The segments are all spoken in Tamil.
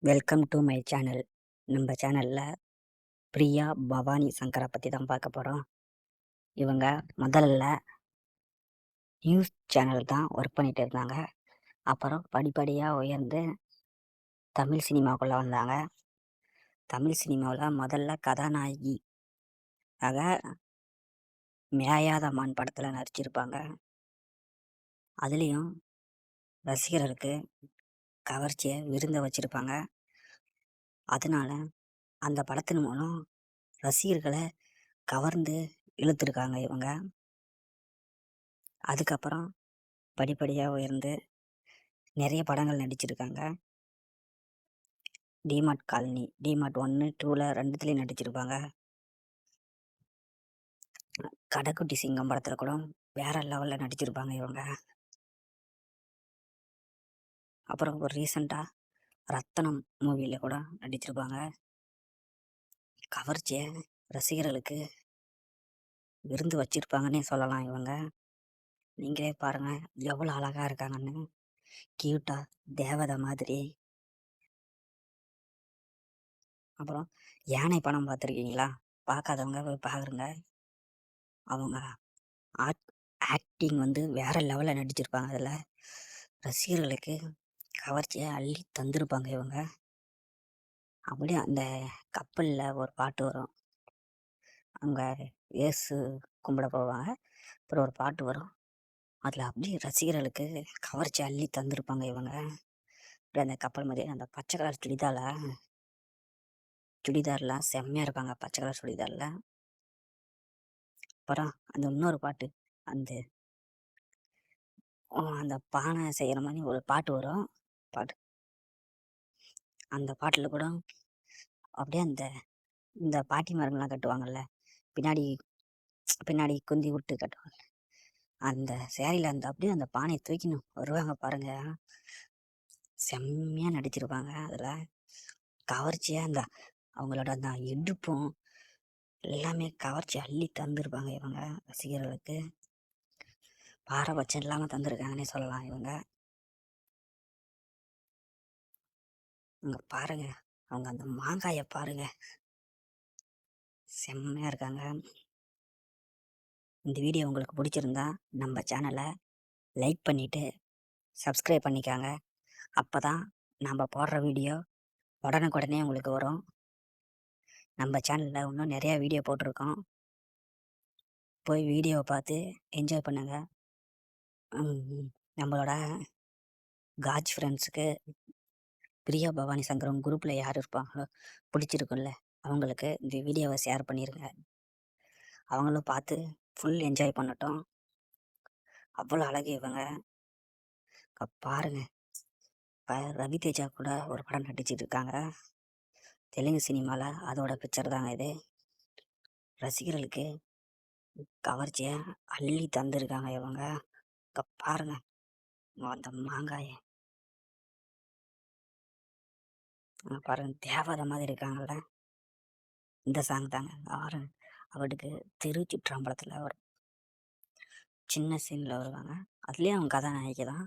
Welcome to my channel. நம்ம சேனலில் பிரியா பவானி சங்கரை பற்றி தான் பார்க்க போகிறோம். இவங்க முதல்ல நியூஸ் சேனல் தான் ஒர்க் பண்ணிகிட்டு இருந்தாங்க. அப்புறம் படிப்படியாக உயர்ந்து தமிழ் சினிமாவுக்குள்ளே வந்தாங்க. தமிழ் சினிமாவில் முதல்ல கதாநாயகி மேயாத மான் படத்தில் நடிச்சிருப்பாங்க. அதுலேயும் ரசிகர்களுக்கு கவர்ச்சியை விருந்த வச்சுருப்பாங்க. அதனால அந்த படத்தின் மூலம் ரசிகர்களை கவர்ந்து இழுத்துருக்காங்க இவங்க. அதுக்கப்புறம் படிப்படியாக உயர்ந்து நிறைய படங்கள் நடிச்சிருக்காங்க. டிமார்ட் காலனி, டிமார்ட் 1, 2ல் 2த்துலேயும் நடிச்சிருப்பாங்க. கடைக்குட்டி சிங்கம் படத்தில் கூட வேற லெவலில் நடிச்சிருப்பாங்க இவங்க. அப்புறம் ஒரு ரீசண்டாக ரத்தனம் மூவியில் கூட நடிச்சிருப்பாங்க. கவர்ச்சியை ரசிகர்களுக்கு விருந்து வச்சிருப்பாங்கன்னே சொல்லலாம் இவங்க. நீங்களே பாருங்கள் எவ்வளோ அழகாக இருக்காங்கன்னு, கியூட்டாக தேவதை மாதிரி. அப்புறம் யானை படம் பார்த்துருக்கீங்களா? பார்க்காதவங்க போய் பாருங்க. அவங்க ஆக்டிங் வேற லெவலில் நடிச்சிருப்பாங்க. அதில் ரசிகர்களுக்கு கவர்ச்சியை அள்ளி தந்திருப்பாங்க இவங்க. அப்படியே அந்த கப்பலில் ஒரு பாட்டு வரும். அங்கே இயேசு கும்பிட போவாங்க. அப்புறம் ஒரு பாட்டு வரும். அதில் அப்படியே ரசிகர்களுக்கு கவர்ச்சி அள்ளி தந்திருப்பாங்க இவங்க. அப்படியே அந்த கப்பல் மாதிரி அந்த பச்சை கலர் சுடிதார்லாம் செம்மையாக இருப்பாங்க, பச்சை கலர் சுடிதாரில். அப்புறம் அந்த இன்னொரு பாட்டு, அந்த அந்த பானை செய்கிற மாதிரி ஒரு பாட்டு வரும். அந்த பாட்டில் கூட அப்படியே இந்த பாட்டி மரங்கள்லாம் கட்டுவாங்கல்ல, பின்னாடி பின்னாடி குந்தி விட்டு கட்டுவாங்க. அந்த சேரியில் அப்படியே அந்த பானையை தூக்கின்னு வருவாங்க பாருங்க. செம்மையாக நடிச்சிருப்பாங்க. அதில் கவர்ச்சியாக அவங்களோட அந்த இடுப்பும் எல்லாமே கவர்ச்சி அள்ளி தந்துருப்பாங்க இவங்க. ரசிகர்களுக்கு பாரபட்சம் இல்லாமல் தந்துருக்காங்கன்னே சொல்லலாம் இவங்க. அங்கே பாருங்க, அவங்க அந்த மாங்காயை பாருங்க, செம்மையாக இருக்காங்க. இந்த வீடியோ உங்களுக்கு பிடிச்சிருந்தா நம்ம சேனலை லைக் பண்ணிவிட்டு சப்ஸ்கிரைப் பண்ணிக்காங்க. அப்போ தான் நம்ம போடுற வீடியோ உடனுக்குடனே உங்களுக்கு வரும். நம்ம சேனலில் இன்னும் நிறையா வீடியோ போட்டிருக்கோம். போய் வீடியோவை பார்த்து என்ஜாய் பண்ணுங்கள். நம்மளோட காஜ் ஃப்ரெண்ட்ஸுக்கு பிரியா பவானி சங்கரம் குரூப்பில் யார் இருப்பாங்களோ பிடிச்சிருக்குல்ல, அவங்களுக்கு இந்த வீடியோவை ஷேர் பண்ணிடுங்க. அவங்களும் பார்த்து ஃபுல் என்ஜாய் பண்ணட்டும். அவ்வளோ அழகு இவங்க. பாருங்க, ரவி தேஜா கூட ஒரு படம் நடிச்சிட்டு இருக்காங்க தெலுங்கு சினிமாவில். அதோட பிக்சர் தாங்க இது. ரசிகர்களுக்கு கவர்ச்சியை அள்ளி தந்துருக்காங்க இவங்க. பாருங்க அந்த மாங்காயை பாருங்க, தேவதை மாதிரி இருக்காங்கல்ல. இந்த சாங் தாங்க அவருக்கு திருச்சிற்றம்பலத்தில் ஒரு சின்ன சீனில் வருவாங்க. அதுலேயும் அவங்க கதாநாயகி தான்.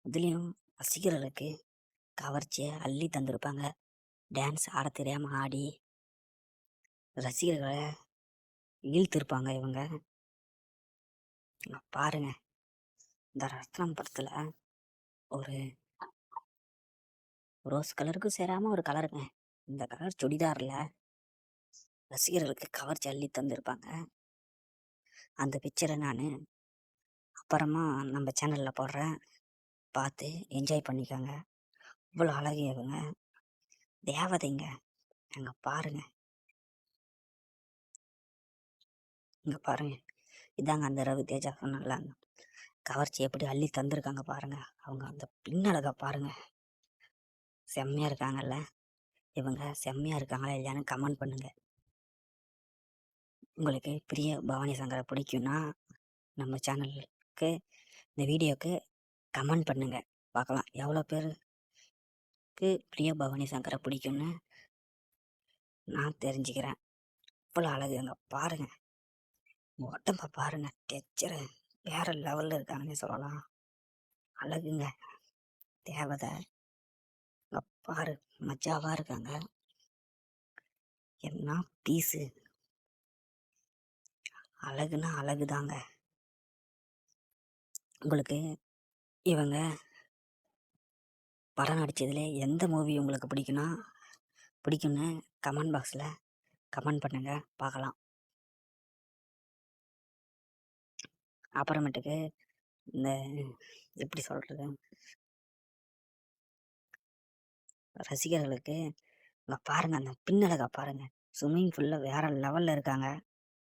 அதுலேயும் ரசிகர்களுக்கு கவர்ச்சியை அள்ளி தந்திருப்பாங்க. டான்ஸ் ஆட தெரியாமல் ஆடி ரசிகர்களை ஈழ்த்திருப்பாங்க இவங்க. பாருங்க, இந்த ரத்னம் படத்தில் ஒரு ரோஸ் கலருக்கு சேராமல் ஒரு கலருங்க. இந்த கலர் சுடிதாரில் ரசிகர்களுக்கு கவர்ச்சி அள்ளி தந்திருப்பாங்க. அந்த பிக்சரை நான் அப்புறமா நம்ம சேனலில் போடுறேன், பார்த்து என்ஜாய் பண்ணிக்கோங்க. இவ்வளோ அழகு இவங்க, தேவதைங்க. அங்கே பாருங்க, இங்கே பாருங்க, இதாங்க அந்த ரவி தேஜா சொன்னால அந்த கவர்ச்சி எப்படி அள்ளி தந்திருக்காங்க பாருங்க. அவங்க அந்த பின்னழகை பாருங்க, செம்மையாக இருக்காங்கல்ல. இவங்க செம்மையாக இருக்காங்களா இல்லையான்னு கமெண்ட் பண்ணுங்க. உங்களுக்கு பிரிய பவானி சங்கரை பிடிக்கும்னா நம்ம சேனலுக்கு இந்த வீடியோவுக்கு கமெண்ட் பண்ணுங்க, பார்க்கலாம் எவ்வளோ பேருக்கு பிரிய பவானி சங்கரை பிடிக்கும்னு நான் தெரிஞ்சுக்கிறேன். இவ்வளோ அழகு அங்கே பாருங்க, உடம்ப பாருங்க, டெக்சரை வேற லெவலில் இருக்காங்கன்னு சொல்லலாம். அழகுங்க, தேவதை. பாரு மஜாவா இருக்காங்க. என்ன பீஸு, அழகுனா அழகுதாங்க. உங்களுக்கு இவங்க படம் நடித்ததுல எந்த மூவி உங்களுக்கு பிடிக்கும்னு கமெண்ட் பாக்ஸில் கமெண்ட் பண்ணுங்க பார்க்கலாம். அப்புறமேட்டுக்கு இந்த எப்படி சொல்கிறது, ரசிகர்களுக்கு இங்கே பாருங்கள், அந்த பின்னழகை பாருங்கள், ஸ்விம்மிங் ஃபுல்லில் வேறு லெவலில் இருக்காங்க.